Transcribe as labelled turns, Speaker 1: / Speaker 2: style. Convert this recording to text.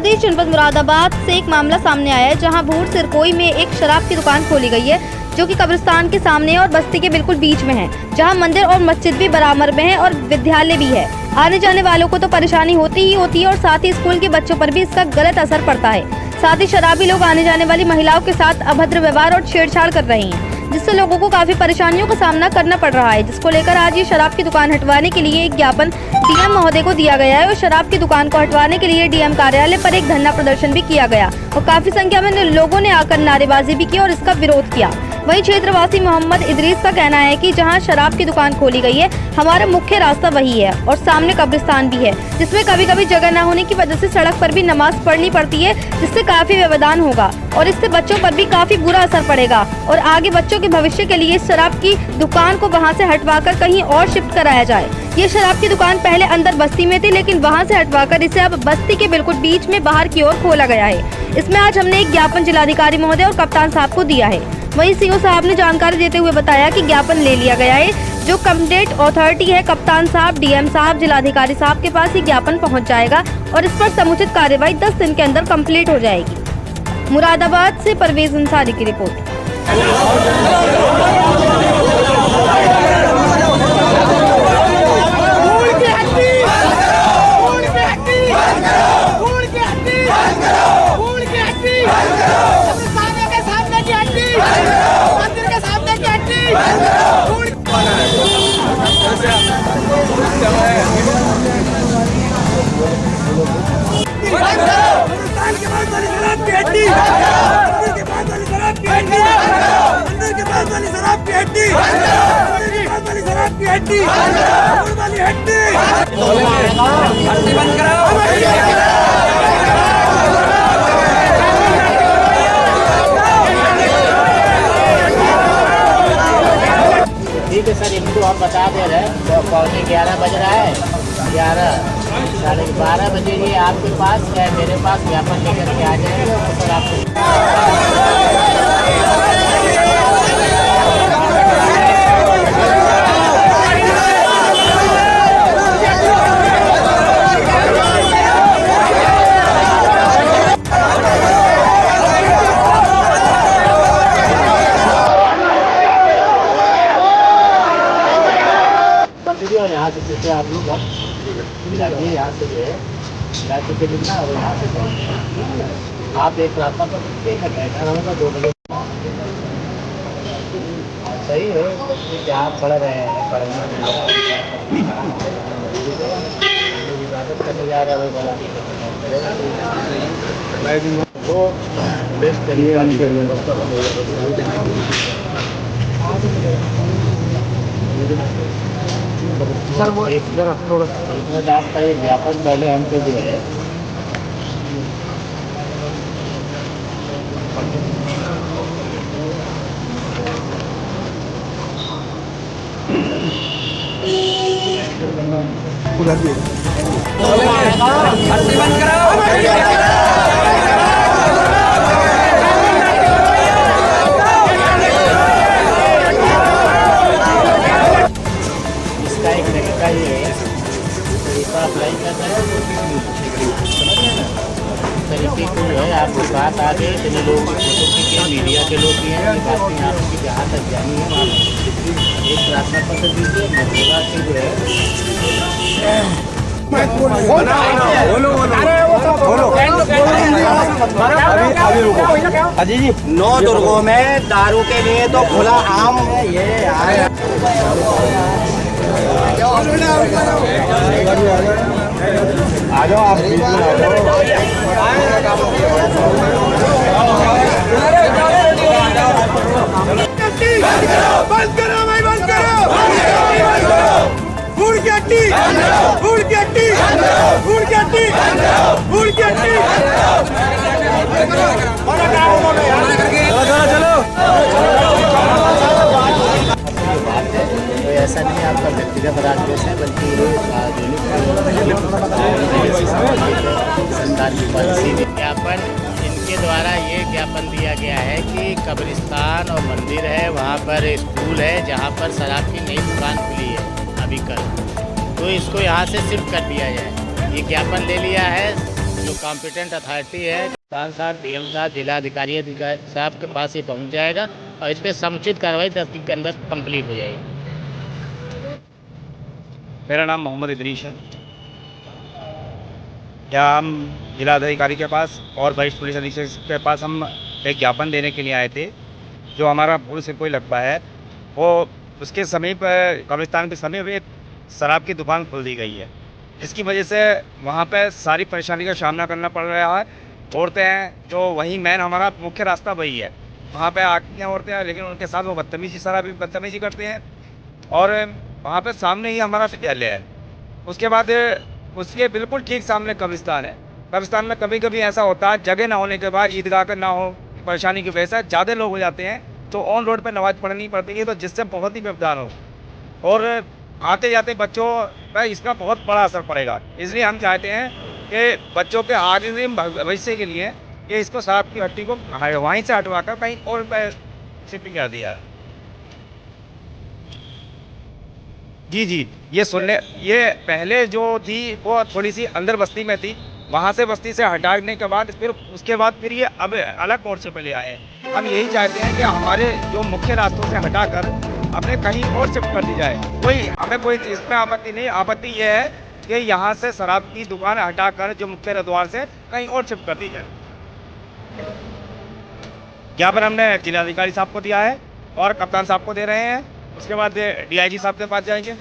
Speaker 1: प्रदेश जनपद मुरादाबाद से एक मामला सामने आया है, जहां भूड़ सिरकोई में एक शराब की दुकान खोली गई है, जो कि कब्रिस्तान के सामने और बस्ती के बिल्कुल बीच में है, जहां मंदिर और मस्जिद भी बराबर में है और विद्यालय भी है। आने जाने वालों को तो परेशानी होती ही होती है और साथ ही स्कूल के बच्चों पर भी इसका गलत असर पड़ता है। साथ ही शराबी लोग आने जाने वाली महिलाओं के साथ अभद्र व्यवहार और छेड़छाड़ कर रहे हैं, जिससे लोगों को काफी परेशानियों का सामना करना पड़ रहा है, जिसको लेकर आज ये शराब की दुकान हटवाने के लिए एक ज्ञापन डीएम महोदय को दिया गया है और शराब की दुकान को हटवाने के लिए डीएम कार्यालय पर एक धरना प्रदर्शन भी किया गया और काफी संख्या में लोगों ने आकर नारेबाजी भी की और इसका विरोध किया। वहीं क्षेत्रवासी मोहम्मद इदरीस का कहना है कि जहां शराब की दुकान खोली गई है, हमारा मुख्य रास्ता वही है और सामने कब्रिस्तान भी है, जिसमें कभी कभी जगह न होने की वजह से सड़क पर भी नमाज पढ़नी पड़ती है, जिससे काफी व्यवधान होगा और इससे बच्चों पर भी काफी बुरा असर पड़ेगा और आगे बच्चों के भविष्य के लिए इस शराब की दुकान को वहां से हटवाकर कहीं और शिफ्ट कराया जाए। ये शराब की दुकान पहले अंदर बस्ती में थी, लेकिन वहां से हटवाकर इसे अब बस्ती के बिल्कुल बीच में बाहर की ओर खोला गया है। इसमें आज हमने एक ज्ञापन जिलाधिकारी महोदय और कप्तान साहब को दिया है। वहीं सीओ साहब ने जानकारी देते हुए बताया कि ज्ञापन ले लिया गया है, जो कंप्टेंट अथॉरिटी है कप्तान साहब, डीएम साहब, जिलाधिकारी साहब के पास ये ज्ञापन पहुंच जाएगा और इस पर समुचित कार्यवाही 10 दिन के अंदर कंप्लीट हो जाएगी। मुरादाबाद से परवेज अंसारी की रिपोर्ट।
Speaker 2: ठीक है सर, इनको हम बता दे रहे हैं। पौने 11 बज रहा है, 11 साढ़े 12 बजे ये आपके पास या मेरे पास ज्ञापन लेकर के आ जाएंगे और सर आपको यहाँ से जैसे आप लोग मिलाइए, यहाँ से जो है मिलाते के लिखना और यहाँ से आप एक रास्ता पर बैठा होगा 2 बजे। सही है, जहाँ पढ़ रहे हैं पढ़ने इबादत करने जा रहे हैं वो बेस्ट सर। वो एक थोड़ा आपका ये व्यापक पहले हमको जो है अप्लाई करना है तरीके को जो है आपको साथ आ गए इतने लोग फोटो खींचे, मीडिया के लोग भी हैं, ये बातें आपकी जहाँ तक जानी है आप एक प्रार्थना पत्र दीजिए। मसला से जो है अजी जी 9 दुर्गों में दारू के लिए तो खुला आम ये आ जाओ आप बंद करो भाई, बंद करो। गुड़ की हट्टी, गुड़ की हट्टी, गुड़ की हट्टी, गुड़ की हट्टी। चलो चलो ऐसा नहीं आपका व्यक्तिगत राजद्वेष है, बल्कि सरकार की पॉलिसी में ज्ञापन इनके द्वारा ये ज्ञापन दिया गया है कि कब्रिस्तान और मंदिर है, वहाँ पर स्कूल है, जहाँ पर शराब की नई दुकान खुली है अभी कल, तो इसको यहाँ से शिफ्ट कर दिया जाए। ये ज्ञापन ले लिया है जो कॉम्पिटेंट अथॉरिटी है साथ डीएम साहब जिलाधिकारी साहब के पास ही पहुंच जाएगा और इस पर समुचित कार्रवाई 10 दिन के अंदर कंप्लीट हो जाएगी।
Speaker 3: मेरा नाम मोहम्मद इदरीस है। यहाँ हम जिलाधिकारी के पास और वरिष्ठ पुलिस अधीक्षक के पास हम एक ज्ञापन देने के लिए आए थे। जो हमारा भूड़ सिरकोई लगता है वो उसके समीप कब्रिस्तान के समीप एक शराब की दुकान खोल दी गई है। इसकी वजह से वहाँ पे सारी परेशानी का सामना करना पड़ रहा है। औरतें हैं जो वही मेन हमारा मुख्य रास्ता वही है, वहाँ पे आती हैं औरतें हैं, लेकिन उनके साथ वो बदतमीजी करते हैं। और वहाँ पे सामने ही हमारा विद्यालय है। उसके बाद उसके बिल्कुल ठीक सामने कब्रिस्तान है। कब्रिस्तान में कभी कभी ऐसा होता है जगह ना होने के बाद ईदगाह का ना हो परेशानी की वजह से ज़्यादा लोग हो जाते हैं तो ऑन रोड पे नमाज़ पढ़नी पड़ती है, तो जिससे बहुत ही व्यवधान हो और आते जाते बच्चों पर इसका बहुत बड़ा असर पड़ेगा। इसलिए हम चाहते हैं कि बच्चों के आगे भविष्य के लिए कि इसको शराब की भट्टी को वहीं से हटवा कर कहीं और शिफ्टिंग कर दिया। जी, ये पहले जो थी वो थोड़ी सी अंदर बस्ती में थी, वहाँ से बस्ती से हटाने के बाद फिर ये अब अलग मोड़ से पहले आए हैं। हम यही चाहते हैं कि हमारे जो मुख्य रास्तों से हटाकर अपने कहीं और शिफ्ट कर दी जाए। हमें कोई इसमें आपत्ति नहीं, आपत्ति ये है कि यहाँ से शराब की दुकान हटाकर जो मुख्य द्वार से कहीं और शिफ्ट कर दी जाए। ज्ञापन हमने जिलाधिकारी साहब को दिया है और कप्तान साहब को दे रहे हैं। उसके बाद डीआईजी साहब के पास जाएंगे।